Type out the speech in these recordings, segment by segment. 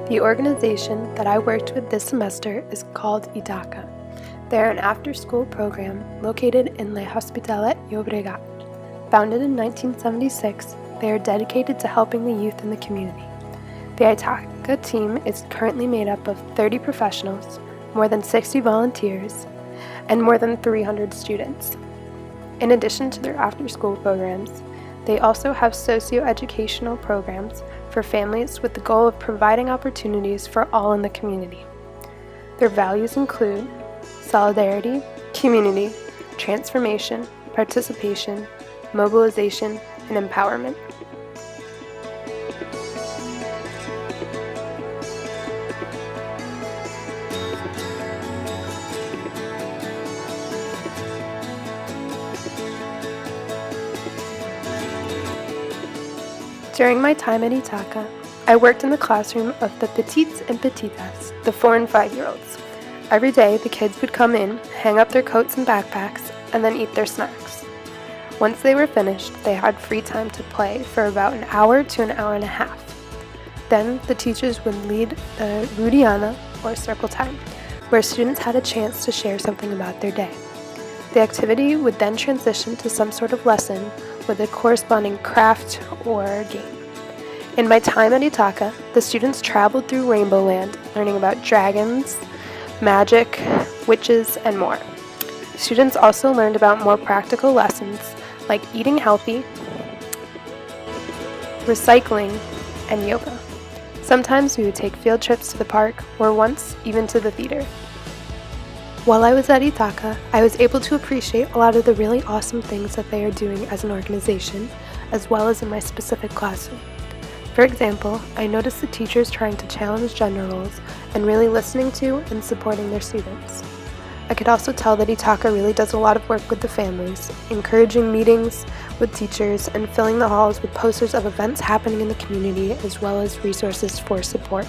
The organization that I worked with this semester is called Itaca. They are an after-school program located in Le Hospitalet Llobregat. Founded in 1976, they are dedicated to helping the youth in the community. The itaca team is currently made up of 30 professionals, more than 60 volunteers, and more than 300 students. In addition to their after-school programs, they also have socio-educational programs for families with the goal of providing opportunities for all in the community. Their values include solidarity, community, transformation, participation, mobilization, and empowerment. During my time at Itaca, I worked in the classroom of the petites and petitas, the 4 and 5-year-olds. Every day, the kids would come in, hang up their coats and backpacks, and then eat their snacks. Once they were finished, they had free time to play for about an hour to an hour and a half. Then, the teachers would lead the Rudiana, or circle time, where students had a chance to share something about their day. The activity would then transition to some sort of lesson with a corresponding craft or game. In my time at Itaca, the students traveled through Rainbow Land, learning about dragons, magic, witches, and more. Students also learned about more practical lessons like eating healthy, recycling, and yoga. Sometimes we would take field trips to the park, or once even to the theater. While I was at Itaca, I was able to appreciate a lot of the really awesome things that they are doing as an organization, as well as in my specific classroom. For example, I noticed the teachers trying to challenge gender roles and really listening to and supporting their students. I could also tell that Itaca really does a lot of work with the families, encouraging meetings with teachers and filling the halls with posters of events happening in the community as well as resources for support.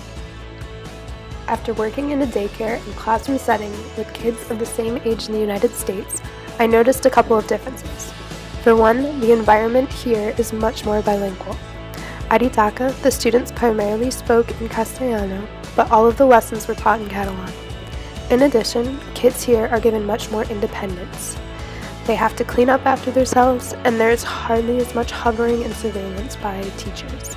After working in a daycare and classroom setting with kids of the same age in the United States, I noticed a couple of differences. For one, the environment here is much more bilingual. At Itaca, the students primarily spoke in Castellano, but all of the lessons were taught in Catalan. In addition, kids here are given much more independence. They have to clean up after themselves, and there is hardly as much hovering and surveillance by teachers.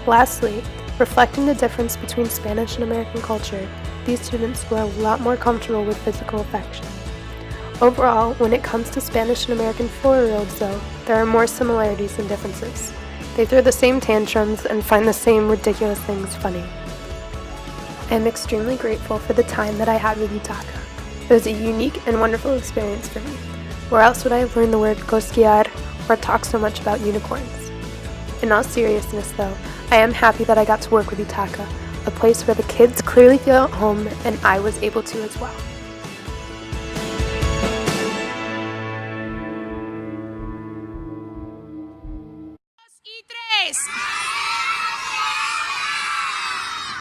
Lastly, reflecting the difference between Spanish and American culture, these students were a lot more comfortable with physical affection. Overall, when it comes to Spanish and American 4-year-olds though, there are more similarities than differences. They throw the same tantrums and find the same ridiculous things funny. I am extremely grateful for the time that I had with Itaca. It was a unique and wonderful experience for me. Where else would I have learned the word cosquillar or talk so much about unicorns? In all seriousness though, I am happy that I got to work with Itaca, a place where the kids clearly feel at home and I was able to as well.